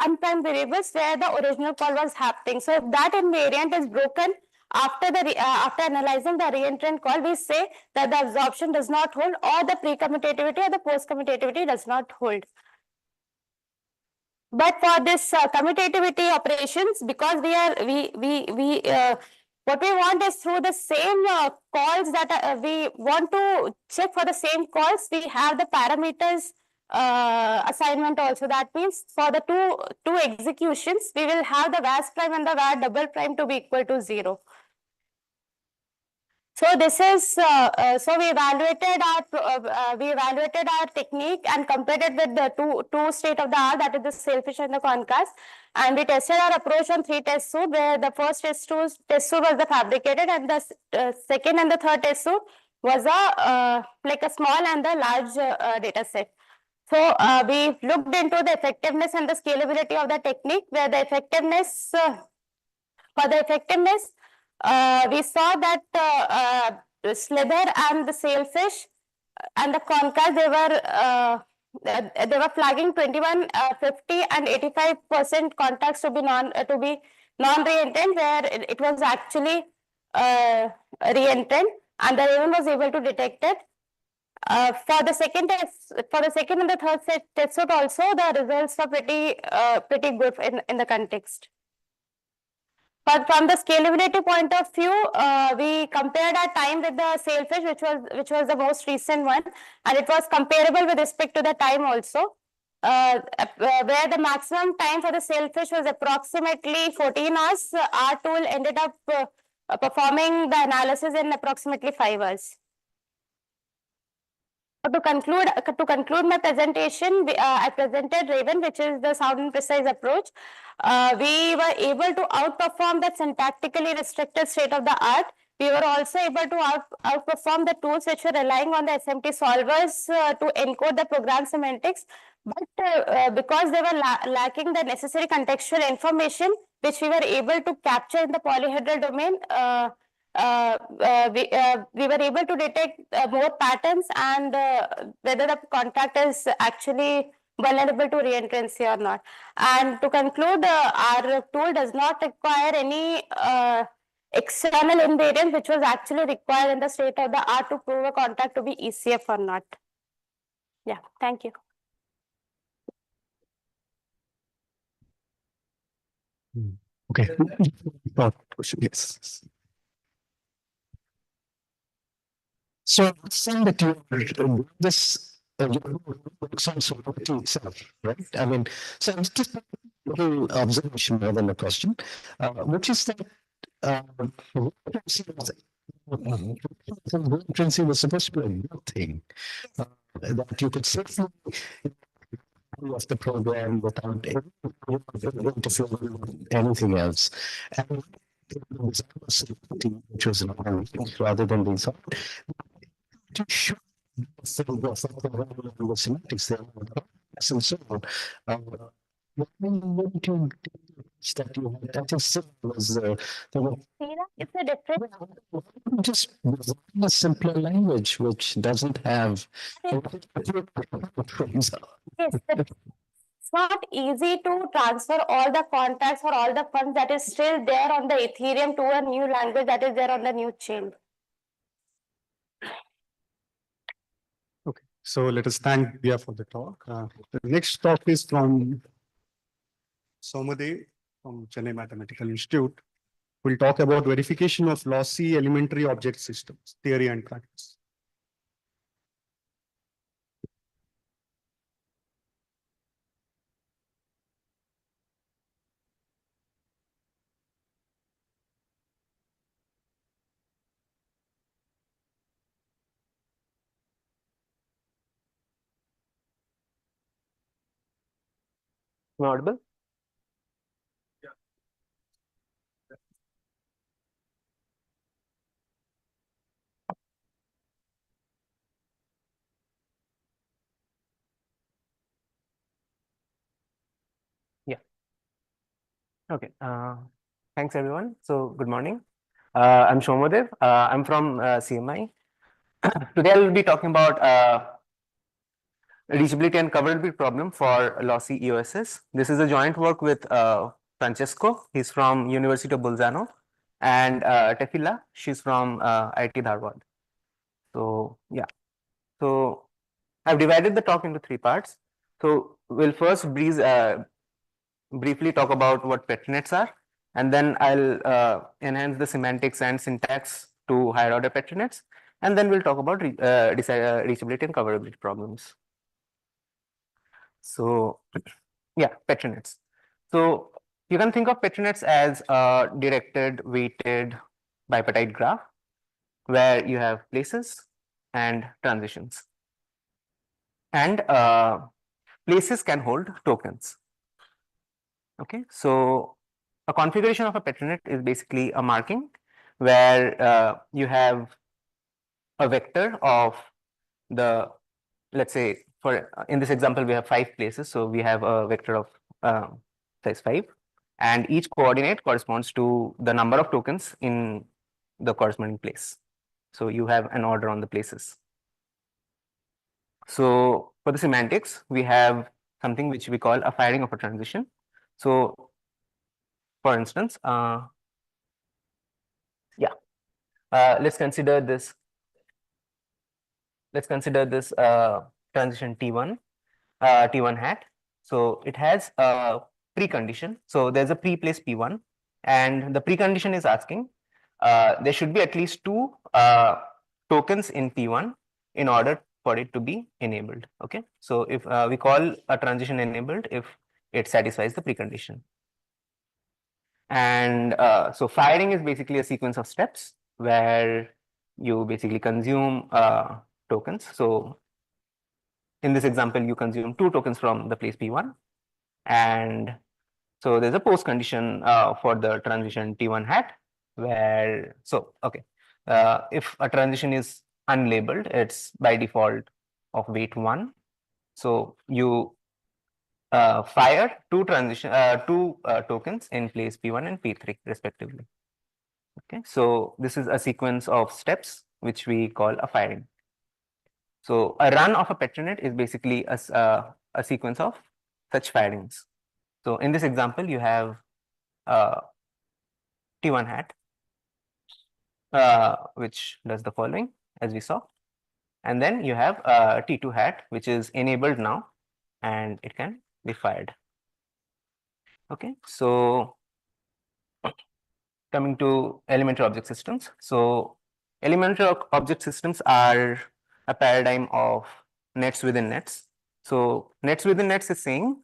unprimed variables where the original call was happening. So if that invariant is broken after analyzing the reentrant call, we say that the absorption does not hold, or the pre-commutativity or the post-commutativity does not hold. But for this commutativity operations, because what we want is through the same calls that we want to check for the same calls, we have the parameters assignment also. That means for the two executions, we will have the VAS prime and the VAR double prime to be equal to 0. So this is so we evaluated our technique and compared it with the two state of the art, that is the sailfish and the concast, and we tested our approach on 3 test suite, where the first test suite was the fabricated, and the second and the third test suite was like a small and the large data set. So we looked into the effectiveness and the scalability of the technique, where the effectiveness we saw that the slither and the sailfish and the concast, they were flagging 21, 50, and 85% contacts to be non-reentrant, where it was actually reentrant, and the Raven was able to detect it. For the second and the third test suite also, the results were pretty good in the context. But from the scalability point of view, we compared our time with the sailfish, which was the most recent one, and it was comparable with respect to the time also. Where the maximum time for the sailfish was approximately 14 hours, our tool ended up performing the analysis in approximately 5 hours. To conclude my presentation, I presented Raven, which is the sound and precise approach. We were able to outperform the syntactically restricted state of the art. We were also able to outperform the tools which were relying on the SMT solvers to encode the program semantics. But because they were lacking the necessary contextual information, which we were able to capture in the polyhedral domain, we were able to detect more patterns and whether the contact is actually vulnerable to reentrancy or not. And to conclude, our tool does not require any external invariant, which was actually required in the state of the art to prove a contact to be ECF or not. Yeah, thank you. Okay. Yes. So saying that you this some sovereignty itself, right? I mean, so it's just a little observation more than a question, which is that reentrancy was supposed to be a good thing, that you could safely of the program without interfering with anything else. And which was rather than being solved, to show the semantics there and so on. What do you that you had? I think was It's a different. just a simpler language which doesn't have. Yes, it's not easy to transfer all the contacts or all the funds that is still there on the Ethereum to a new language that is there on the new chain. Okay, so let us thank Dia for the talk. The next talk is from Somadev from Chennai Mathematical Institute. We'll talk about verification of lossy elementary object systems, theory and practice. Am I audible? Yeah. Okay. Thanks everyone. So good morning. I'm Shomodev. I'm from CMI. Today I will be talking about reachability and coverability problem for lossy EOSs. This is a joint work with Francesco. He's from University of Bolzano, and Tefila. She's from IIT Dharwad. So yeah. So I've divided the talk into 3 parts. So we'll first briefly talk about what petrinets are, and then I'll enhance the semantics and syntax to higher order petrinets, and then we'll talk about reachability and coverability problems. So yeah, petrinets. So you can think of petrinets as a directed, weighted bipartite graph where you have places and transitions. And places can hold tokens. Okay, so a configuration of a petrinet is basically a marking where you have a vector of the, let's say for in this example we have 5 places, so we have a vector of size 5, and each coordinate corresponds to the number of tokens in the corresponding place. So you have an order on the places. So for the semantics, we have something which we call a firing of a transition. So for instance, let's consider this. Let's consider this transition T1, T1 hat. So it has a precondition. So there's a pre-place P1, and the precondition is asking there should be at least two tokens in P1 in order for it to be enabled. Okay, so if we call a transition enabled if it satisfies the precondition. And so firing is basically a sequence of steps where you basically consume tokens. So in this example, you consume two tokens from the place P1, and so there's a post condition for the transition T1 hat where, so okay, if a transition is unlabeled, it's by default of weight 1. So you fire two tokens in place P1 and P3 respectively. Okay, so this is a sequence of steps which we call a firing. So a run of a petronet is basically a sequence of such firings. So in this example, you have T1 hat, which does the following as we saw, and then you have T2 hat, which is enabled now, and it can be fired. Okay, so coming to elementary object systems. So elementary object systems are a paradigm of nets within nets. So nets within nets is saying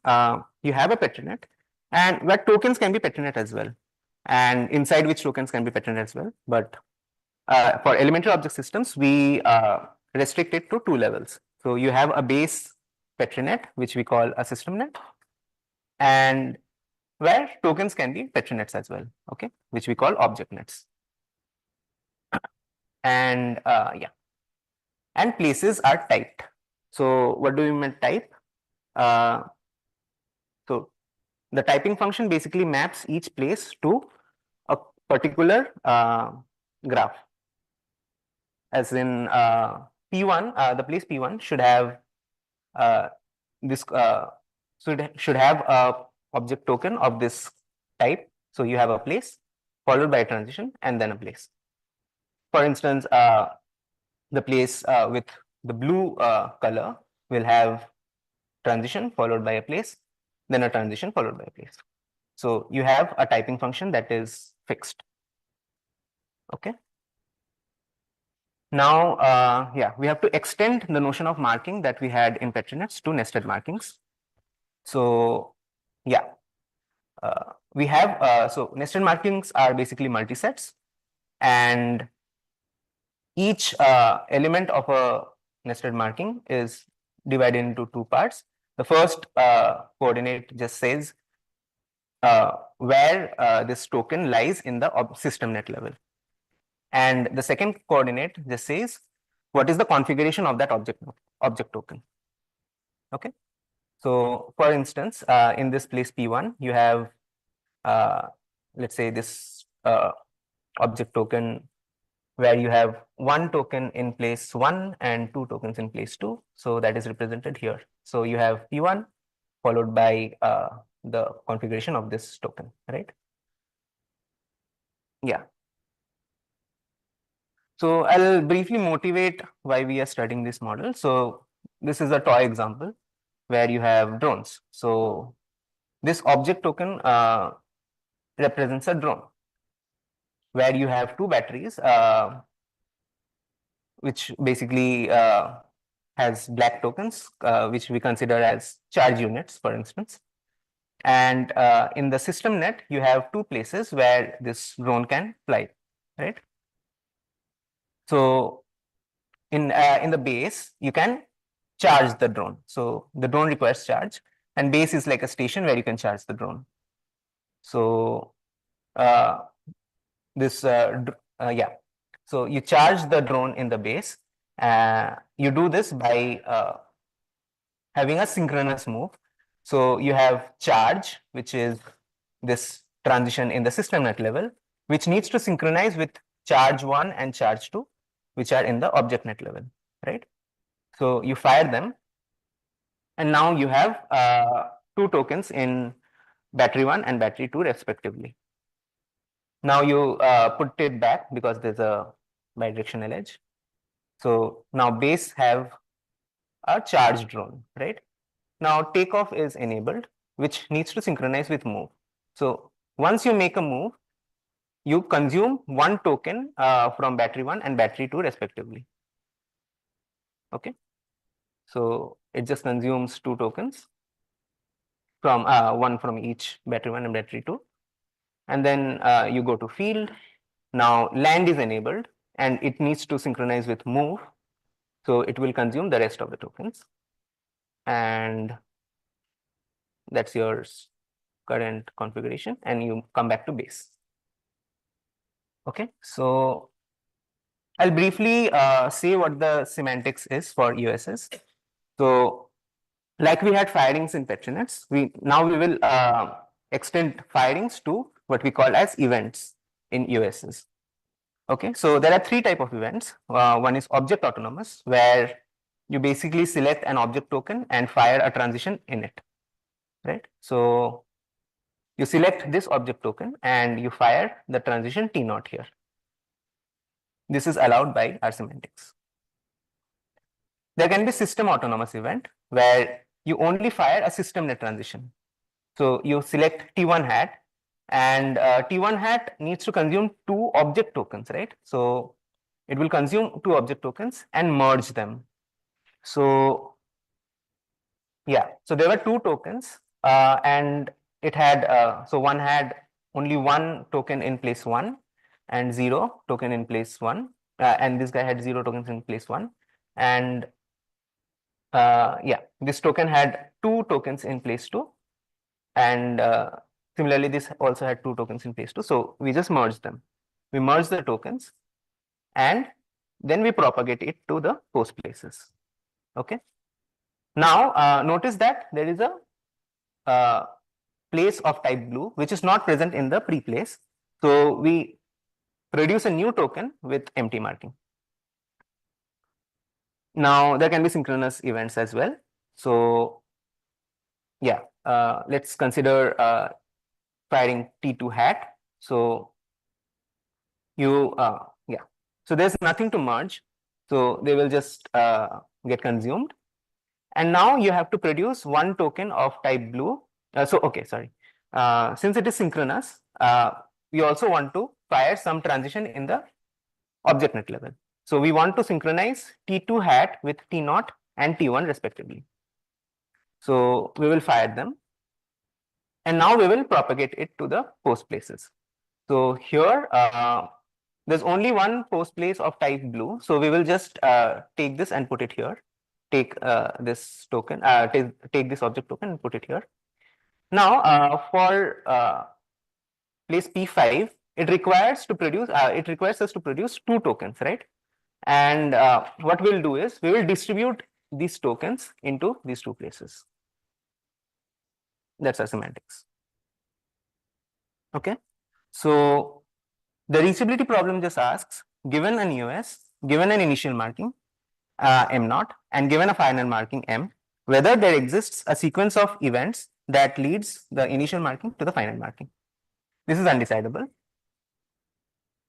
you have a petronet, and where tokens can be petronet as well, and inside which tokens can be petronet as well. But for elementary object systems, we restrict it to two levels. So you have a base petronet, which we call a system net, and where tokens can be petronets as well, okay, which we call object nets. And yeah, and places are typed. So what do we mean type? So the typing function basically maps each place to a particular graph. As in P1, the place P1 should have this should have a object token of this type. So you have a place followed by a transition and then a place. For instance, the place with the blue color will have transition followed by a place, then a transition followed by a place. So you have a typing function that is fixed. Okay. Now, yeah, we have to extend the notion of marking that we had in petronets to nested markings. So, yeah, we have so nested markings are basically multisets, and each element of a nested marking is divided into two parts. The first coordinate just says where this token lies in the system net level. And the second coordinate just says what is the configuration of that object token. Okay. So for instance, in this place P1, you have let's say this object token where you have one token in place 1 and two tokens in place 2. So that is represented here. So you have P1 followed by the configuration of this token, right? Yeah. So I'll briefly motivate why we are studying this model. So this is a toy example where you have drones. So this object token represents a drone where you have two batteries, which basically has black tokens, which we consider as charge units, for instance. And in the system net, you have two places where this drone can fly, right? So in the base, you can charge the drone. So the drone requires charge, and base is like a station where you can charge the drone. So this yeah, so you charge the drone in the base. You do this by having a synchronous move. So you have charge, which is this transition in the system net level, which needs to synchronize with charge 1 and charge 2, which are in the object net level, right? So you fire them, and now you have two tokens in battery 1 and battery 2 respectively. Now you put it back because there's a bidirectional edge. So now base have a charged drone, right? Now takeoff is enabled, which needs to synchronize with move. So once you make a move, you consume one token from battery 1 and battery 2 respectively. Okay, so it just consumes 2 tokens from one from each battery 1 and battery 2, and then you go to field. Now land is enabled and it needs to synchronize with move, so it will consume the rest of the tokens, and that's your current configuration, and you come back to base. Okay, so I'll briefly say what the semantics is for USS. So like we had firings in petrinets, we will extend firings to what we call as events in USS. Okay, so there are 3 types of events. One is object autonomous, where you basically select an object token and fire a transition in it, right? So you select this object token and you fire the transition T0 here. This is allowed by our semantics. There can be system autonomous event where you only fire a system net transition. So you select T1 hat, and T1 hat needs to consume 2 object tokens, right? So it will consume 2 object tokens and merge them. So yeah, so there were 2 tokens and it had so one had only 1 token in place 1 and 0 token in place 1, and this guy had 0 tokens in place 1, and yeah, this token had 2 tokens in place 2, and similarly this also had 2 tokens in place 2. So we just merged them. We merge the tokens and then we propagate it to the post places. Okay. Now notice that there is a place of type blue which is not present in the pre-place. So we produce a new token with empty marking. Now there can be synchronous events as well. So yeah, let's consider firing T2 hat. So you yeah, so there's nothing to merge, so they will just get consumed, and now you have to produce 1 token of type blue. So okay, sorry, since it is synchronous, we also want to fire some transition in the object net level. So we want to synchronize T2 hat with T0 and T1 respectively. So we will fire them, and now we will propagate it to the post places. So here there's only 1 post place of type blue, so we will just take this and put it here. Take this token, take this object token and put it here. Now for place P5, it requires us to produce 2 tokens, right? And what we'll do is we will distribute these tokens into these 2 places. That's our semantics. Okay, so the reachability problem just asks, given an EOS, given an initial marking M0, and given a final marking M, whether there exists a sequence of events that leads the initial marking to the final marking. This is undecidable.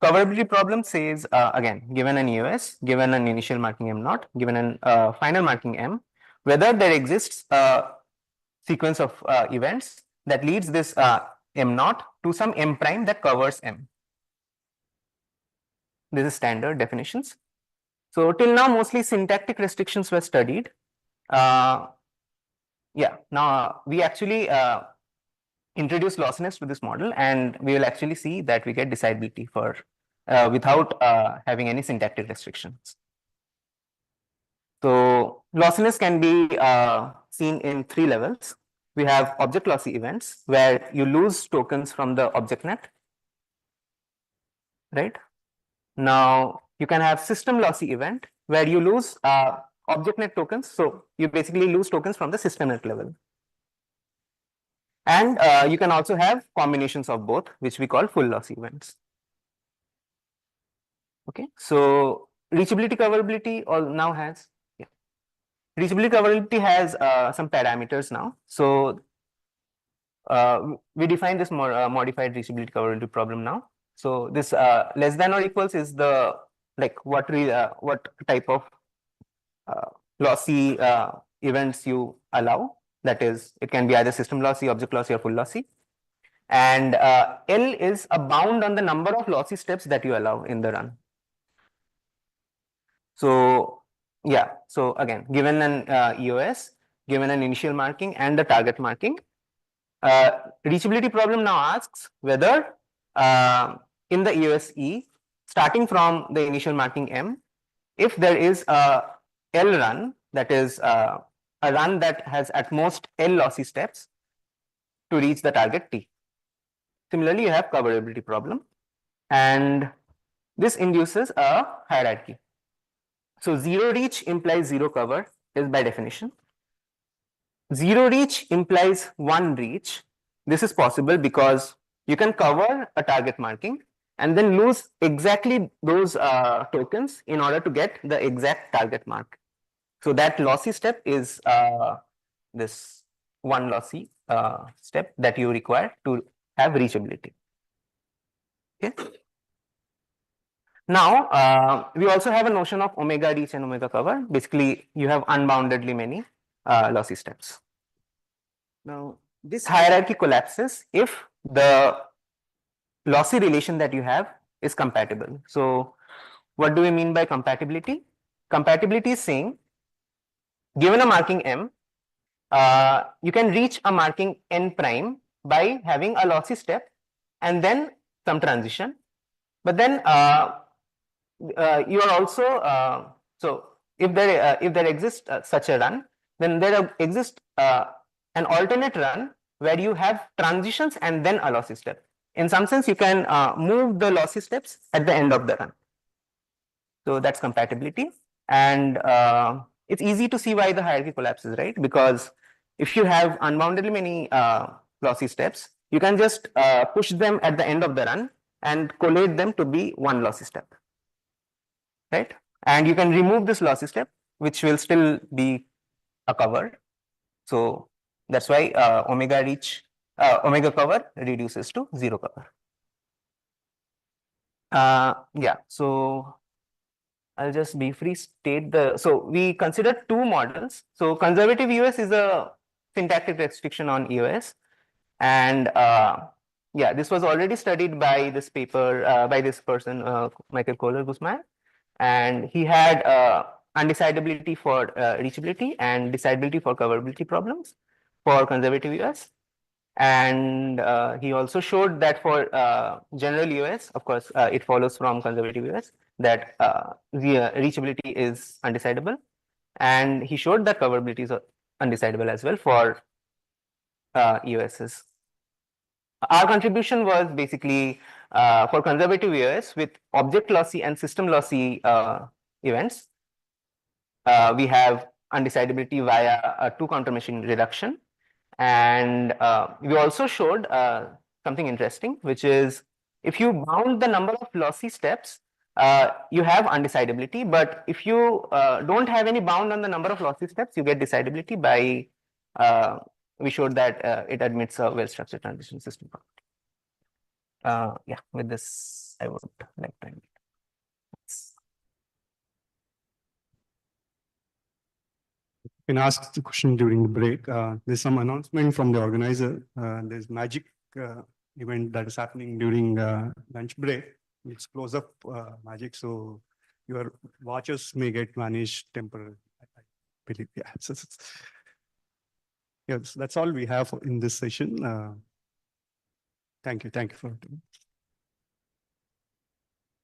Coverability problem says, again, given an EOS, given an initial marking M0, given an final marking M, whether there exists a sequence of events that leads this M0 to some M prime that covers M. This is standard definitions. So till now, mostly syntactic restrictions were studied. Yeah, now we actually introduce lossiness to this model, and we will actually see that we get decidability for without having any syntactic restrictions. So lossiness can be seen in 3 levels. We have object lossy events where you lose tokens from the object net, right? Now you can have system lossy event where you lose object net tokens. So you basically lose tokens from the system net level. And you can also have combinations of both, which we call full loss events. Okay, so reachability coverability all now has, yeah, reachability coverability has some parameters now. So we define this more modified reachability coverability problem now. So this less than or equals is the what type of lossy events you allow. That is, it can be either system lossy, object lossy, or full lossy. and L is a bound on the number of lossy steps that you allow in the run. So yeah, so again, given an EOS, given an initial marking and the target marking, reachability problem now asks whether in the EOS E, starting from the initial marking M, if there is a L run, that is a run that has at most L lossy steps to reach the target T. Similarly, you have coverability problem, and this induces a hierarchy. So zero reach implies zero cover is by definition. Zero reach implies one reach. This is possible because you can cover a target marking and then lose exactly those tokens in order to get the exact target mark. So that lossy step is this one lossy step that you require to have reachability. Okay. Now, we also have a notion of omega reach and omega cover. Basically, you have unboundedly many lossy steps. Now, this hierarchy collapses if the lossy relation that you have is compatible. So, what do we mean by compatibility? Compatibility is saying, given a marking M, you can reach a marking N prime by having a lossy step and then some transition. But then you are also so if there exists such a run, then there exists an alternate run where you have transitions and then a lossy step. In some sense, you can move the lossy steps at the end of the run. So that's compatibility, and it's easy to see why the hierarchy collapses, right? Because if you have unboundedly many lossy steps, you can just push them at the end of the run and collate them to be one lossy step, right? And you can remove this lossy step, which will still be a cover. So that's why omega cover reduces to zero cover. Yeah, so I'll just briefly state so we considered two models. So conservative EOS is a syntactic restriction on EOS, and yeah, this was already studied by this paper by this person, Michael Kohler-Guzman, and he had undecidability for reachability and decidability for coverability problems for conservative EOS. And he also showed that for general EOS, of course, it follows from conservative EOS that the reachability is undecidable, and he showed that coverability is undecidable as well for EOSs. Our contribution was basically for conservative EOS with object lossy and system lossy events. We have undecidability via a two counter machine reduction. And we also showed something interesting, which is if you bound the number of lossy steps, you have undecidability. But if you don't have any bound on the number of lossy steps, you get decidability by, we showed that it admits a well-structured transition system property. Yeah, with this, I would like to end. You can ask the question during the break. There's some announcement from the organizer. There's magic event that is happening during lunch break. It's close-up magic, so your watches may get managed temporarily. I believe, yeah. So, yes, that's all we have in this session. Thank you for.